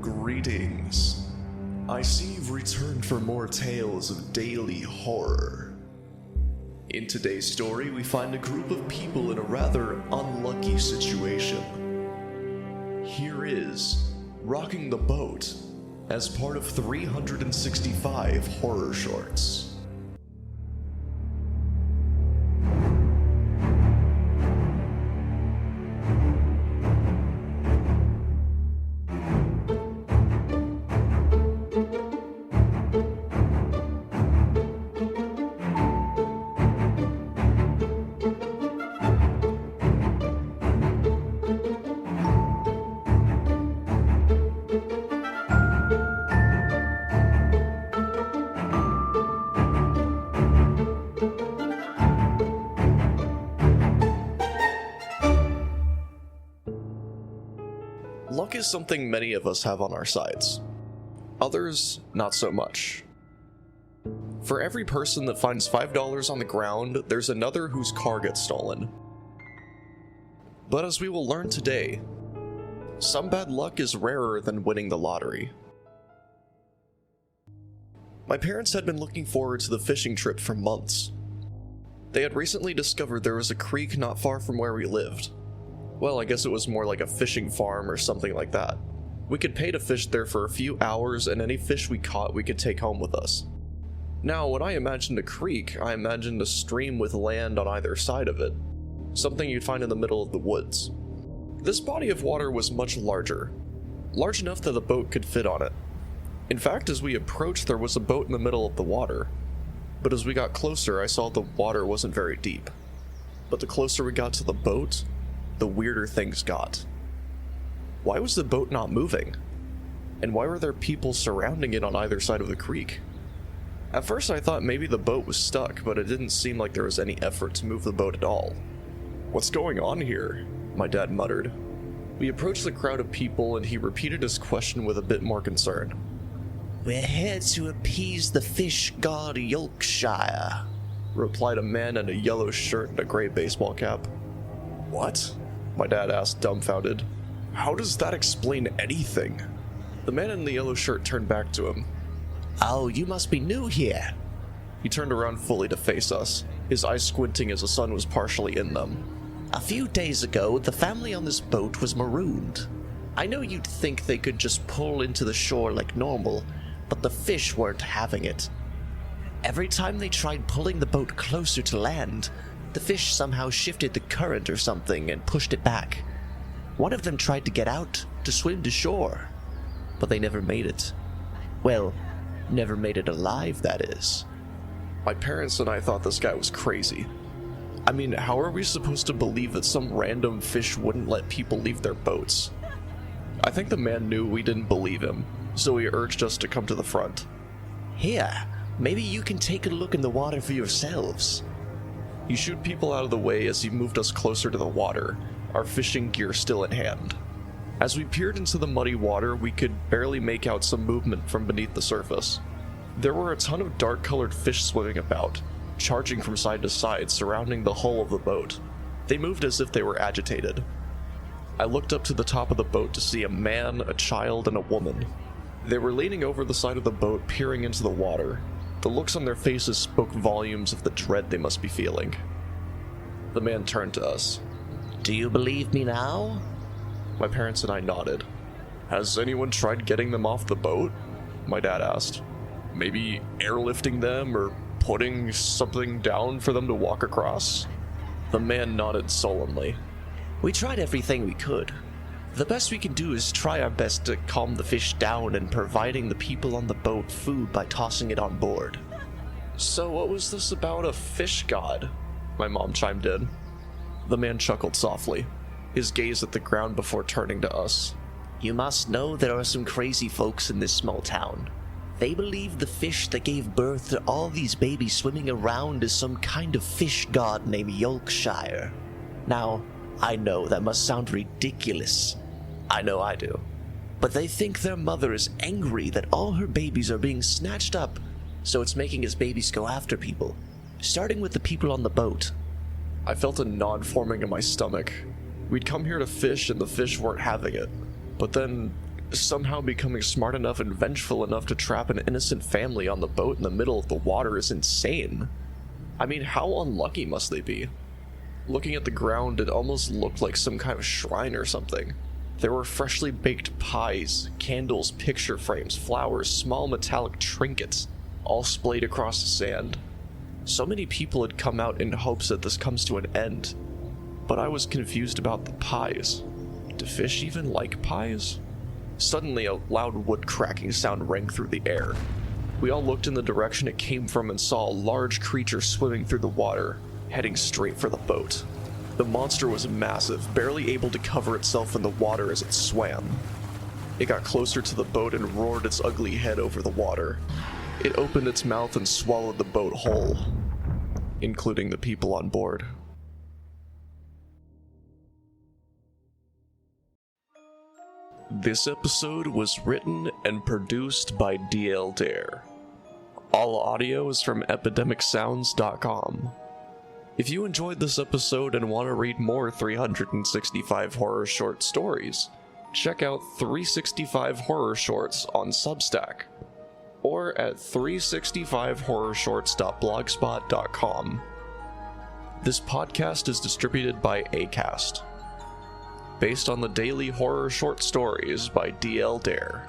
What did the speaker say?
Greetings. I see you've returned for more tales of daily horror. In today's story, we find a group of people in a rather unlucky situation. Here is Rocking the Boat as part of 365 horror shorts. Luck is something many of us have on our sides. Others, not so much. For every person that finds $5 on the ground, there's another whose car gets stolen. But as we will learn today, some bad luck is rarer than winning the lottery. My parents had been looking forward to the fishing trip for months. They had recently discovered there was a creek not far from where we lived. Well, I guess it was more like a fishing farm or something like that. We could pay to fish there for a few hours, and any fish we caught we could take home with us. Now, when I imagined a creek, I imagined a stream with land on either side of it. Something you'd find in the middle of the woods. This body of water was much larger. Large enough that a boat could fit on it. In fact, as we approached, there was a boat in the middle of the water. But as we got closer, I saw the water wasn't very deep. But the closer we got to the boat, the weirder things got. Why was the boat not moving? And why were there people surrounding it on either side of the creek? At first I thought maybe the boat was stuck, but it didn't seem like there was any effort to move the boat at all. "What's going on here?" my dad muttered. We approached the crowd of people and he repeated his question with a bit more concern. "We're here to appease the fish god Yorkshire," replied a man in a yellow shirt and a gray baseball cap. "What?" my dad asked, dumbfounded. "How does that explain anything?" The man in the yellow shirt turned back to him. "Oh, you must be new here." He turned around fully to face us, his eyes squinting as the sun was partially in them. "A few days ago, the family on this boat was marooned. I know you'd think they could just pull into the shore like normal, but the fish weren't having it. Every time they tried pulling the boat closer to land, the fish somehow shifted the current or something and pushed it back. One of them tried to get out, to swim to shore, but they never made it. Well, never made it alive, that is." My parents and I thought this guy was crazy. I mean, how are we supposed to believe that some random fish wouldn't let people leave their boats? I think the man knew we didn't believe him, so he urged us to come to the front. "Here, maybe you can take a look in the water for yourselves." He shooed people out of the way as he moved us closer to the water, our fishing gear still in hand. As we peered into the muddy water, we could barely make out some movement from beneath the surface. There were a ton of dark-colored fish swimming about, charging from side to side, surrounding the hull of the boat. They moved as if they were agitated. I looked up to the top of the boat to see a man, a child, and a woman. They were leaning over the side of the boat, peering into the water. The looks on their faces spoke volumes of the dread they must be feeling. The man turned to us. "Do you believe me now?" My parents and I nodded. "Has anyone tried getting them off the boat?" my dad asked. "Maybe airlifting them or putting something down for them to walk across?" The man nodded sullenly. "We tried everything we could. The best we can do is try our best to calm the fish down and providing the people on the boat food by tossing it on board." "So what was this about a fish god?" my mom chimed in. The man chuckled softly, his gaze at the ground before turning to us. "You must know there are some crazy folks in this small town. They believe the fish that gave birth to all these babies swimming around is some kind of fish god named Yorkshire. Now, I know that must sound ridiculous. I know I do. But they think their mother is angry that all her babies are being snatched up, so it's making his babies go after people, starting with the people on the boat." I felt a knot forming in my stomach. We'd come here to fish and the fish weren't having it. But then, Somehow becoming smart enough and vengeful enough to trap an innocent family on the boat in the middle of the water is insane. I mean, how unlucky must they be? Looking at the ground, it almost looked like some kind of shrine or something. There were freshly baked pies, candles, picture frames, flowers, small metallic trinkets, all splayed across the sand. So many people had come out in hopes that this comes to an end, but I was confused about the pies. Do fish even like pies? Suddenly, a loud wood cracking sound rang through the air. We all looked in the direction it came from and saw a large creature swimming through the water, heading straight for the boat. The monster was massive, barely able to cover itself in the water as it swam. It got closer to the boat and roared its ugly head over the water. It opened its mouth and swallowed the boat whole, including the people on board. This episode was written and produced by DL Dare. All audio is from epidemicsounds.com. If you enjoyed this episode and want to read more 365 horror short stories, check out 365 Horror Shorts on Substack, or at 365horrorshorts.blogspot.com. This podcast is distributed by Acast, based on the daily horror short stories by DL Dare.